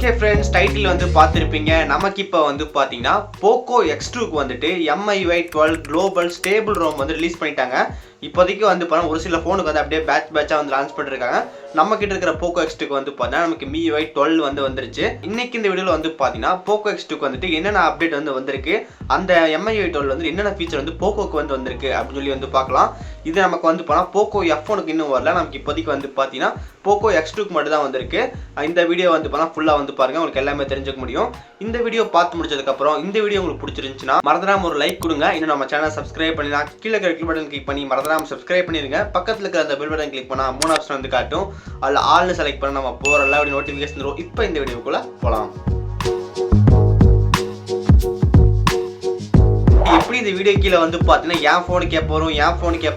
Okay friends, title வந்து பார்த்துருப்பீங்க. நமக்கு இப்போ வந்து பார்த்தீங்கன்னா போக்கோ X2க்கு வந்துட்டு MIUI 12 குளோபல் ஸ்டேபிள் ரோம் வந்து ரிலீஸ் பண்ணிட்டாங்க. இப்போதைக்கு வந்து பார்த்தா ஒரு சில ஃபோனுக்கு வந்து அப்படியே பேட்சாக வந்து லான்ச் பண்ணிருக்காங்க. நம்ம கிட்ட இருக்கிற போக்கோ X2க்கு வந்து பார்த்தீங்கன்னா நமக்கு MIUI 12 வந்து வந்துருச்சு. இன்னைக்கு இந்த வீடியோவில் வந்து பார்த்தீங்கன்னா போக்கோ X2க்கு வந்துட்டு என்னென்ன அப்டேட் வந்து வந்திருக்கு, அந்த MIUI 12 வந்து என்னென்ன ஃபீச்சர் வந்து போக்கோக்கு வந்து வந்திருக்கு அப்படின்னு சொல்லி வந்து பார்க்கலாம். இது நமக்கு வந்து பார்த்தா போக்கோ F1க்கு இன்னும் வரல. நமக்கு இப்போதைக்கு வந்து பார்த்தீங்கன்னா போக்கோ X2க்கு மட்டும் தான் வந்திருக்கு. இந்த வீடியோ வந்து பார்த்தா ஃபுல்லாக வந்து பாருங்க, உங்களுக்கு எல்லாமே தெரிஞ்சுக்க முடியும். இந்த வீடியோ பார்த்து முடிச்சதுக்கப்புறம் இந்த வீடியோ உங்களுக்கு பிடிச்சிருந்துச்சுன்னா மறந்துடாம ஒரு லைக் கொடுங்க. இன்னும் நம்ம சேனல் சப்ஸ்கிரைப் பண்ணினா கீழே இருக்கிற கிளிக் பட்டன் கிளிக் பண்ணி மறந்துடாம சப்ஸ்கிரைப் பண்ணிடுங்க. பக்கத்தில் இருக்கிற அந்த பெல் பட்டன் கிளிக் பண்ணால் 3 ஆப்ஷன் வந்து காட்டும். அதில் ஆல்னு செலக்ட் பண்ண நம்ம போகிற எல்லா நோட்டிஃபிகேஷன் வரும். இப்போ இந்த வீடியோக்குள்ள போகலாம். எப்படி இந்த வீடியோ கீழே வந்து பார்த்தீங்கன்னா என் ஃபோனுக்கு எப்போ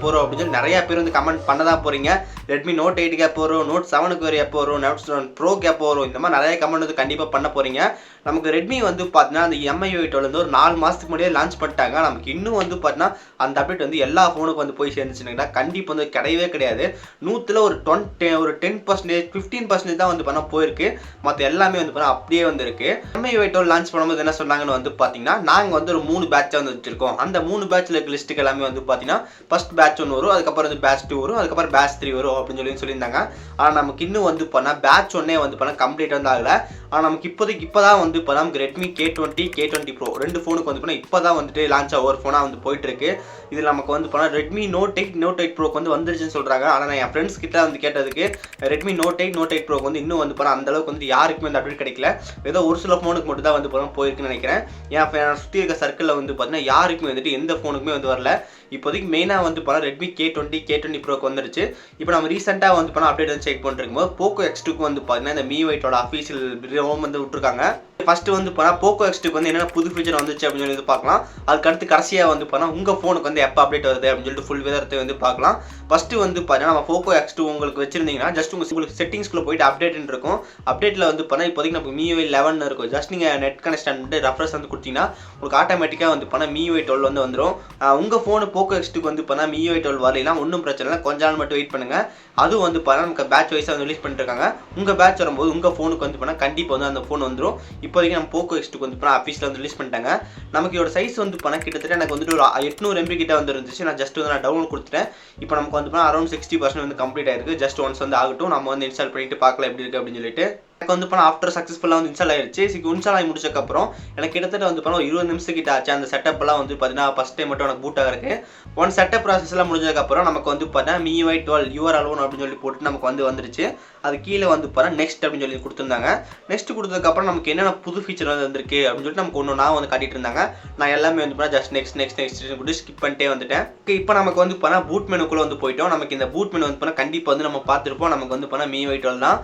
வரும் அப்படின்னு சொல்லி நிறைய பேர் வந்து கமெண்ட் பண்ண தான் போறீங்க. Redmi Note 8 எப்போ வரும், Note 7க்கு வேறு எப்போ வரும், Note 7 Proக்கு எப்போ வரும், இந்த மாதிரி நிறைய கமெண்ட் வந்து கண்டிப்பாக பண்ண போறீங்க. நமக்கு Redmi வந்து பார்த்தீங்கன்னா அந்த MIUI 12 வந்து ஒரு 4 மாதத்துக்கு முன்னாடியே லான்ச் பண்ணிட்டாங்க. நமக்கு இன்னும் வந்து பார்த்தீங்கன்னா அந்த அப்டேட் வந்து எல்லா ஃபோனுக்கும் வந்து போய் சேர்ந்துச்சுன்னா கண்டிப்பாக வந்து கிடையவே கிடையாது. 100ல் ஒரு 10% 15% தான் வந்து பண்ண போயிருக்கு. மற்ற எல்லாமே வந்து பண்ண அப்படியே வந்து இருக்கு. MIUI 12 லான்ச் பண்ணும்போது என்ன சொன்னாங்கன்னு வந்து பார்த்தீங்கன்னா, நாங்கள் வந்து ஒரு 3 பேட்சாக வந்து வச்சிருக்கோம். அந்த 3 பேட்சில் இருக்க லிஸ்ட்டுக்கு எல்லாமே வந்து பார்த்தீங்கன்னா ஃபர்ஸ்ட் பேட்ச் 1 வரும், அதுக்கப்புறம் வந்து பேட்ச் 2 வரும், அதுக்கப்புறம் பேட்ச் 3 வரும் அப்படின்னு சொல்லியிருந்தாங்க. ஆனால் நமக்கு இன்னும் வந்து பண்ணால் பேட்ச் 1 வந்து பண்ணால் கம்ப்ளீட் வந்து ஆகலை. ஆனால் நமக்கு இப்போதான் வந்து இப்போ நமக்கு Redmi K20 Pro 2 ஃபோனுக்கு வந்து பண்ணால் இப்போ தான் வந்துட்டு லான்ச் ஆக ஒரு ஃபோனாக வந்து போயிட்டு இருக்கு. இதில் நமக்கு வந்து பண்ணால் Redmi Note 8 Proக்கு வந்து வந்துருச்சுன்னு சொல்கிறாங்க. ஆனால் நான் என் ஃப்ரெண்ட்ஸ் கிட்ட வந்து கேட்டதுக்கு Redmi Note 8 Proக்கு வந்து இன்னும் வந்து பண்ணால் அந்தளவுக்கு வந்து யாருக்குமே வந்து அப்டேட் கிடைக்கல. ஏதோ ஒரு சில ஃபோனுக்கு மட்டும் தான் வந்து பண்ணால் போயிருக்குன்னு நினைக்கிறேன். என் சுற்றி இருக்க சர்க்கிளில் வந்து பார்த்தீங்கன்னா யாருக்குமே வந்துட்டு எந்த ஃபோனுக்குமே வந்து வரல. இப்போதைக்கு மெயினாக வந்து பண்ணால் Redmi K20 Proக்கு வந்துருச்சு. இப்போ நம்ம ரீசெண்டாக வந்து பண்ணால் அப்டேட் வந்து செக் பண்ணிருக்கும்போது போக்கோ X2க்கு வந்து பார்த்தீங்கன்னா இந்த MIUI 12 அஃபீஷியல் ரோம் வந்து விட்டுருக்காங்க. ஃபர்ஸ்ட் வந்து பண்ணால் போக்கோ X2க்கு வந்து என்னென்ன புது ஃபீச்சர் வந்துச்சு அப்படின்னு சொல்லி பார்க்கலாம். அதுக்கடுத்து கடைசியாக வந்து பண்ணால் உங்கள் ஃபோனுக்கு வந்து எப்போ அப்டேட் வருது அப்படின்னு சொல்லிட்டு ஃபுல் விதத்தை வந்து பார்க்கலாம். ஃபர்ஸ்ட் வந்து பார்த்தீங்கன்னா நம்ம போக்கோ X2 உங்களுக்கு வச்சிருந்தீங்கன்னா ஜஸ்ட் உங்களுக்கு செட்டிங்ஸ்குள்ளே போயிட்டு அப்டேட்னு இருக்கும். அப்டேட்டில் வந்து பண்ணால் இப்போதைக்கு நமக்கு MIUI 11 இருக்கும். ஜஸ்ட் நீங்கள் நெட் கனெக்ஷன் வந்து ரெஃப்ரெஷ் வந்து கொடுத்தீங்கன்னா உங்களுக்கு ஆட்டோமேட்டிக்காக வந்து பண்ணால் MIUI 12 வந்து வந்துடும். உங்கள் ஃபோனு போக்கோ X2க்கு வந்து பண்ணால் MIUI 12 வரலாம், ஒன்றும் பிரச்சனை இல்லை. கொஞ்ச நாள் மட்டும் வெயிட் பண்ணுங்கள். அதுவும் வந்து பண்ணால் நமக்கு பேட்ச் வைஸாக வந்து ரிலீஸ் பண்ணிருக்காங்க. உங்கள் பேட்ச் வரும்போது உங்கள் ஃபோனுக்கு வந்து பண்ணால் கண்டிப்பாக வந்து அந்த ஃபோன் வந்துடும். இப்போதைக்கு நம்ம போக்கோ X2க்கு வந்து பண்ணால் அஃபீஷியல் வந்து ரிலீஸ் பண்ணிட்டாங்க. நமக்கு இதோட சைஸ் வந்து பண்ணால் கிட்டத்தட்ட எனக்கு வந்துட்டு ஒரு 800 MB கிட்ட வந்து இருந்துச்சு. நான் ஜஸ்ட் வந்து நான் டவுன்லோட் கொடுத்துட்டேன். இப்போ நமக்கு வந்து பண்ணால் அரௌண்ட் 60% வந்து கம்ப்ளீட் ஆயிருக்கு. ஜஸ்ட் ஒன்ஸ் வந்து ஆகட்டும், நம்ம வந்து இன்ஸ்டால் பண்ணிட்டு பார்க்கலாம் எப்படி இருக்குது அப்படின்னு சொல்லிட்டு. எனக்கு வந்து பண்ணால் ஆஃப்டர் சக்ஸஸ்ஃபுல்லாக வந்து இன்ஸ்டால் ஆயிடுச்சு. இன்ஸ்டால் ஆகி முடிச்சக்கப்புறம் எனக்கு கிட்டத்தட்ட வந்து பண்ணால் 20 நிமிஷம் கிட்ட ஆச்சு. அந்த செட்டப்லாம் வந்து பார்த்தீங்கன்னா ஃபஸ்ட் டைம் மட்டும் எனக்கு பூட் ஆகிருக்கு. ஒன் செட்டப் ப்ராசஸ்லாம் முடிஞ்சதுக்கப்புறம் நமக்கு வந்து பார்த்தீங்கன்னா MIUI 12 யூஆர் அலோன் அப்படின்னு சொல்லி போட்டு நமக்கு வந்துருச்சு. அது கீழே வந்து பார்த்தா நெக்ஸ்ட் அப்படின்னு சொல்லி கொடுத்துருந்தாங்க. நெக்ஸ்ட் கொடுத்ததுக்கப்புறம் நமக்கு என்னென்ன புது ஃபீச்சர் வந்து வந்திருக்கு அப்படின்னு சொல்லிட்டு நமக்கு ஒன்று நான் வந்து காட்டிட்டு இருந்தாங்க. நான் எல்லாமே வந்து பண்ணால் ஜஸ்ட் நெக்ஸ்ட் கூட ஸ்கிப் பண்ணிட்டே வந்துட்டேன். இப்போ நமக்கு வந்து பண்ணால் பூட் மெனுக்குள்ளே வந்து போயிட்டோம். நமக்கு இந்த பூட் மெனு வந்து பண்ணால் கண்டிப்பாக வந்து நம்ம பார்த்துருப்போம். நமக்கு வந்து பண்ணால் MIUI 12 தான்.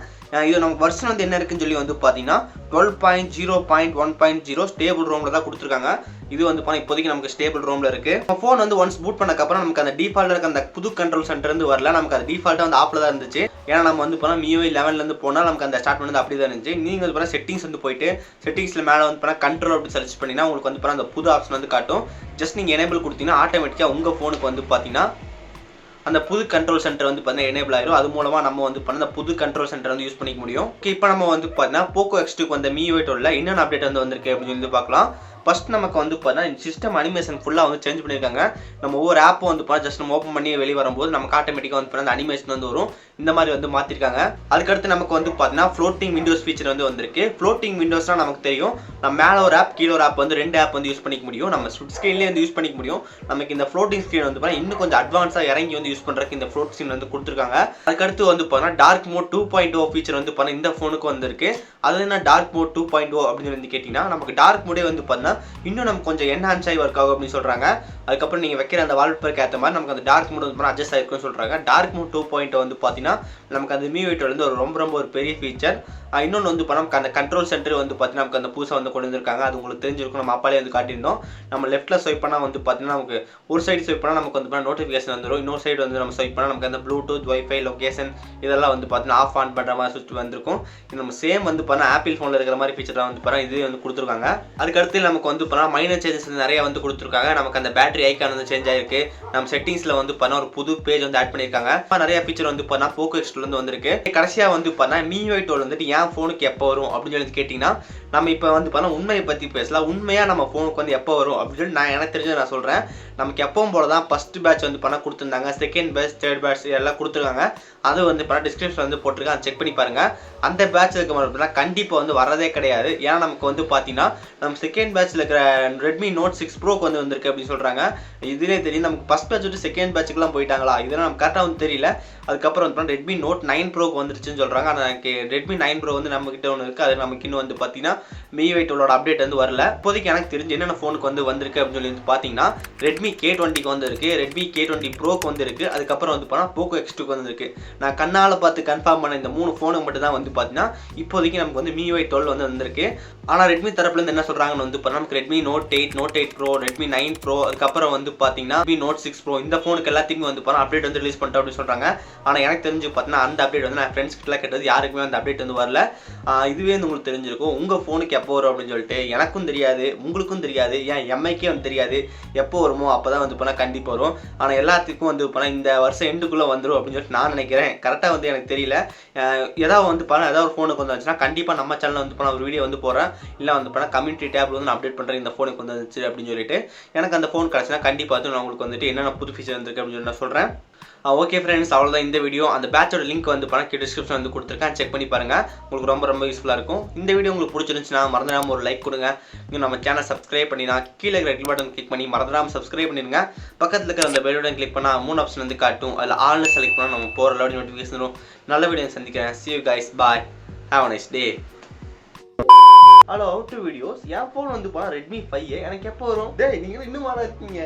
இது நமக்கு வருஷன் வந்து என்ன இருக்குன்னு சொல்லி வந்து பார்த்தீங்கன்னா 12.0.1.0 ஸ்டேபிள் ரோமில் தான் கொடுத்துருக்காங்க. இது வந்து பண்ணால் இப்போதைக்கு நமக்கு ஸ்டேபிள் ரோமில் இருக்குது. நம்ம ஃபோன் வந்து ஒன்ஸ் பூட் பண்ணக்கப்புறம் நமக்கு அந்த டிஃபால்ட்டாக இருக்க அந்த புது கண்ட்ரோல் சென்டர் வந்து வரல. நமக்கு அது டிஃபால்ட்டாக வந்து ஆஃபில் தான் இருந்துச்சு. ஏன்னா நம்ம வந்து பண்ணால் MIUI 11 போனால் நமக்கு அந்த ஸ்டார்ட் பண்ணது அப்படி தான் இருந்துச்சு. நீங்கள் வந்து பண்ணால் செட்டிங்ஸ் வந்து போயிட்டு செட்டிங்ஸில் மேலே வந்து பண்ணால் கண்ட்ரோல் அப்படி சர்ச் பண்ணிங்கன்னா உங்களுக்கு வந்து பண்ணால் அந்த புது ஆப்ஷன் வந்து காட்டும். ஜஸ்ட் நீங்கள் எனேபிள் கொடுத்தீங்கன்னா ஆட்டோமேட்டிக்காக உங்கள் ஃபோனுக்கு வந்து பார்த்தீங்கன்னா அந்த புது கண்ட்ரோல் சென்டர் வந்து பார்த்தீங்கன்னா எனேபிள் ஆயிரும். அது மூலமாக நம்ம வந்து பண்ண புது கண்ட்ரோல் சென்டர் வந்து யூஸ் பண்ணிக்க முடியும். இப்போ நம்ம வந்து பார்த்தீங்கன்னா போக்கோ X2க்கு வந்த MIUI 12 என்னென்ன அப்டேட் வந்து வந்திருக்கு அப்படின்னு சொல்லி பார்க்கலாம். ஃபர்ஸ்ட் நமக்கு வந்து பார்த்தீங்கன்னா சிஸ்டம் அனிமேஷன் ஃபுல்லாக வந்து சேஞ்ச் பண்ணியிருக்காங்க. நம்ம ஒவ்வொரு ஆப்பும் வந்து பார்த்தா ஜஸ்ட் நம்ம ஓப்பன் பண்ணி வெளியே வரும்போது நமக்கு ஆட்டோமேட்டிக்காக வந்து பார்த்தா அந்த அனிமேஷன் வந்து வரும். இந்த மாதிரி வந்து மாற்றிருக்காங்க. அதுக்கடுத்து நமக்கு வந்து பார்த்தீங்கன்னா ஃப்ளோட்டிங் விண்டோஸ் ஃபீச்சர் வந்து வந்திருக்கு. ஃப்ளோட்டிங் விண்டோஸ்னால் நமக்கு தெரியும், நம்ம மேலே ஒரு ஆப் கீழே ஒரு ஆப் வந்து 2 ஆப் வந்து யூஸ் பண்ணிக்க முடியும். நம்ம ஸ்பிளிட் ஸ்க்ரீன்லேயே வந்து யூஸ் பண்ணிக்க முடியும். நமக்கு இந்த ஃப்ளோட்டிங் ஸ்க்ரீன் வந்து பார்த்தீங்கன்னா இன்னும் கொஞ்சம் அட்வான்ஸாக இறங்கி வந்து யூஸ் பண்ணுறதுக்கு இந்த ஃப்ளோட் ஸ்க்ரீன் வந்து கொடுத்துருக்காங்க. அதுக்கடுத்து வந்து பார்த்தீங்கன்னா டார்க் மோட் 2.0 ஃபீச்சர் வந்து பார்த்தீங்கன்னா இந்த ஃபோனுக்கு வந்திருக்கு. அது என்ன டார்க் மோட் 2.0 அப்படின்னு வந்து கேட்டிங்கன்னா, நமக்கு டார்க் மோடே வந்து பார்த்தீங்கன்னா இன்னும் நமக்கு கொஞ்சம் என்ஹான்ஸ் ஆகி ஒர்க் ஆகும் அப்படின்னு சொல்கிறாங்க. அதுக்கப்புறம் நீங்கள் வைக்கிற அந்த வால்பேப்பருக்கு ஏற்ற மாதிரி நமக்கு அந்த டார்க் மோட் வந்து அட்ஜஸ்ட் ஆகிருக்குன்னு சொல்கிறாங்க. டார்க் மோட் 2.0 வந்து பார்த்தீங்கன்னா நமக்கு அந்த MIUI 12 வந்து ரொம்ப ஒரு பெரிய ஃபீச்சர். இன்னொன்று வந்து நமக்கு அந்த கண்ட்ரோல் சென்டர் வந்து பார்த்தீங்கன்னா நமக்கு அந்த புதுசாக வந்து கொண்டு வந்திருக்காங்க. அது உங்களுக்கு தெரிஞ்சிருக்கும், நம்ம அப்பாலே வந்து காட்டியிருந்தோம். நம்ம லெஃப்ட்டில் ஸ்வைப் பண்ணால் வந்து பார்த்தீங்கன்னா நமக்கு ஒரு சைடு ஸ்வைப் பண்ணால் நமக்கு வந்து நோட்டிஃபிகேஷன் வந்துடும். இன்னொரு சைடு வந்து நம்ம ஸ்வைப் பண்ணால் நமக்கு அந்த ப்ளூடூத், வைஃபை, லொகேஷன் இதெல்லாம் வந்து பார்த்தீங்கன்னா ஆஃப் ஆன் பண்ணுற மாதிரி சுவிட்ச் வந்திருக்கும். இது நம்ம சேம் வந்து பண்ணால் ஆப்பிள் ஃபோனில் இருக்கிற மாதிரி ஃபீச்சர் வந்து பண்ணால் இது வந்து கொடுத்துருக்காங்க. அதுக்கடுத்து நமக்கு வந்து பண்ணால் மைனர் சேஞ்சஸ் நிறைய வந்து கொடுத்துருக்காங்க. நமக்கு அந்த பேட்டரி ஐக்கான் வந்து சேஞ்ச் ஆயிருக்கு. நம்ம செட்டிங்ஸில் வந்து பண்ணால் ஒரு புது பேஜ் வந்து ஆட் பண்ணியிருக்காங்க. நிறைய ஃபீச்சர் வந்து பண்ணால் போக்கோ X2 வந்து வந்திருக்கு. கடைசியாக வந்து பண்ணால் MIUI 12 வந்துட்டு என் ஃபோனுக்கு எப்போ வரும் அப்படின்னு சொல்லி கேட்டிங்கன்னா நம்ம இப்போ வந்து பார்த்தா உண்மையை பற்றி பேசலாம். உண்மையாக நம்ம ஃபோனுக்கு வந்து எப்போ வரும் அப்படின்னு சொல்லி நான் எனக்கு தெரிஞ்சதை நான் சொல்கிறேன். நமக்கு எப்பவும் போல தான் ஃபஸ்ட் பேட்ச் வந்து பண்ண கொடுத்துருந்தாங்க, செகண்ட் பேட்ச், தேர்ட் பேட்ச் எல்லாம் கொடுத்துருக்காங்க. அது வந்து பண்ண டிஸ்கிரிப்ஷன் வந்து போட்டிருக்கேன், அதை செக் பண்ணி பாருங்கள். அந்த பேட்ச் இருக்க மாதிரி கண்டிப்பாக வந்து வரதே கிடையாது. ஏன்னா நமக்கு வந்து பார்த்தீங்கன்னா நம்ம செகண்ட் பேட்சில் இருக்கிற ரெட்மி நோட் 6 ப்ரோக்கு வந்து வந்திருக்கு அப்படின்னு சொல்கிறாங்க. இதுலேயே தெரியும் நமக்கு ஃபஸ்ட் பேட்ச் விட்டு செகண்ட் பேட்சுக்குலாம் போயிட்டாங்களா, இதெல்லாம் நமக்கு கரெக்டாக வந்து தெரியல. அதுக்கப்புறம் வந்து ரெட்மி நோட் 9 ப்ரோக்கு வந்துருச்சுன்னு சொல்கிறாங்க. ஆனால் எனக்கு ரெட்மி 9 ப்ரோ வந்து நம்மக்கிட்ட ஒன்று இருக்குது. அது நமக்கு இன்னும் வந்து பார்த்தீங்கன்னா Miui 12 அப்டேட் வந்து வரல. இப்போதைக்கு எனக்கு தெரிஞ்சு என்னென்ன ஃபோனுக்கு வந்து வந்திருக்கு அப்படின்னு சொல்லி வந்து பார்த்தீங்கன்னா ரெட்மி K20க்கு வந்து இருக்குது, ரெட்மி K20 ப்ரோக்கு வந்து இருக்குது, அதுக்கப்புறம் வந்து பார்த்தா Poco X2க்கு வந்து இருக்குது. நான் கண்ணால் பார்த்து கன்ஃபார்ம் பண்ண இந்த 3 ஃபோனுக்கு மட்டும் தான் வந்து பார்த்தீங்கன்னா இப்போதைக்கு நமக்கு வந்து Miui 12 வந்து வந்திருக்கு. ஆனால் ரெட்மி தரப்புலேருந்து என்ன சொல்கிறாங்கன்னு வந்து பார்த்தா நமக்கு Redmi note 8, note 8 pro, Redmi 9 pro, அதுக்கப்புறம் வந்து பார்த்தீங்கன்னா ரெட்மி நோட் 6 ப்ரோ இந்த ஃபோனுக்கு எல்லாத்துக்குமே வந்து பார்த்தா அப்டேட் வந்து ரிலீஸ் பண்ணிட்டோம் அப்படின்னு சொல்கிறாங்க. ஆனால் எனக்கு தெரிஞ்சு பார்த்தீங்கன்னா அந்த அப்டேட் வந்து நான் ஃப்ரெண்ட்ஸ் கிட்டலாம் கேட்டது யாருக்குமே அந்த அப்டேட் வந்து வரல. இதுவே வந்து உங்களுக்கு தெரிஞ்சிருக்கும். உங்கள் ஃபோனுக்கு எப்போ வரும் அப்படின்னு சொல்லிட்டு எனக்கும் தெரியாது, உங்களுக்கும் தெரியாது, ஏன் எம்ஐக்கே வந்து தெரியாது. எப்போ வருமோ அப்போ தான் வந்து பண்ணால் கண்டிப்பாக வரும். ஆனால் எல்லாத்துக்கும் வந்து பண்ணால் இந்த வருஷம் எண்டுக்குள்ளே வந்துடும் அப்படின்னு சொல்லிட்டு நான் நினைக்கிறேன். கரெக்டாக வந்து எனக்கு தெரியல. ஏதாவது வந்து பண்ணால் ஏதாவது ஒரு ஃபோனுக்கு வந்து வந்துச்சுன்னா கண்டிப்பாக நம்ம சேனலில் வந்து பண்ணால் ஒரு வீடியோ வந்து போகிறேன், இல்லை வந்து பண்ணால் கம்யூனிட்டி டேப்ல வந்து நான் அப்டேட் பண்ணுறேன் இந்த ஃபோனுக்கு வந்து வந்துச்சு அப்படின்னு சொல்லிட்டு. எனக்கு அந்த ஃபோன் கிடச்சுன்னா கண்டிப்பாக வந்து நான் உங்களுக்கு வந்துட்டு என்னென்ன புது ஃபீச்சர் வந்துருக்கு அப்படின்னு சொல்லி நான் சொல்கிறேன். ஓகே ஃப்ரெண்ட்ஸ், அவ்வளோதான் இந்த வீடியோ. அந்த பேட்சோட லிங்க் வந்து பண்ண டிஸ்கிரிப்ஷன் வந்து கொடுத்துருக்கேன், செக் பண்ணி பாருங்கள். உங்களுக்கு ரொம்ப ரொம்ப யூஸ்ஃபுல்லாக இருக்கும். இந்த வீடியோ உங்களுக்கு பிடிச்சிருந்துச்சுன்னா மறந்துடாமல் ஒரு லைக் கொடுங்க. இன்னும் நம்ம சேனல் சப்ஸ்கிரைப் பண்ணினா கீழே இருக்கிற ரெட் பட்டன் கிளிக் பண்ணி மறந்துடாமல் சப்ஸ்கிரைப் பண்ணிடுங்க. பக்கத்தில் இருக்கிற அந்த பெல் பட்டன் கிளிக் பண்ணால் 3 ஆப்ஷன் வந்து காட்டும். அதில் ஆல்னு செலக்ட் பண்ணால் நம்ம போகிற லோடி நோட்டிஃபிகேஷன் வரும். நல்ல வீடியோ சந்திக்கிறேன். See you guys, bye, have a nice day. Hello, out to videos. N phone வந்து போனால் ரெட்மி 5 எனக்கு எப்போ வரும்? டேய், நீங்கள் இன்னும் மாற இருக்கீங்க.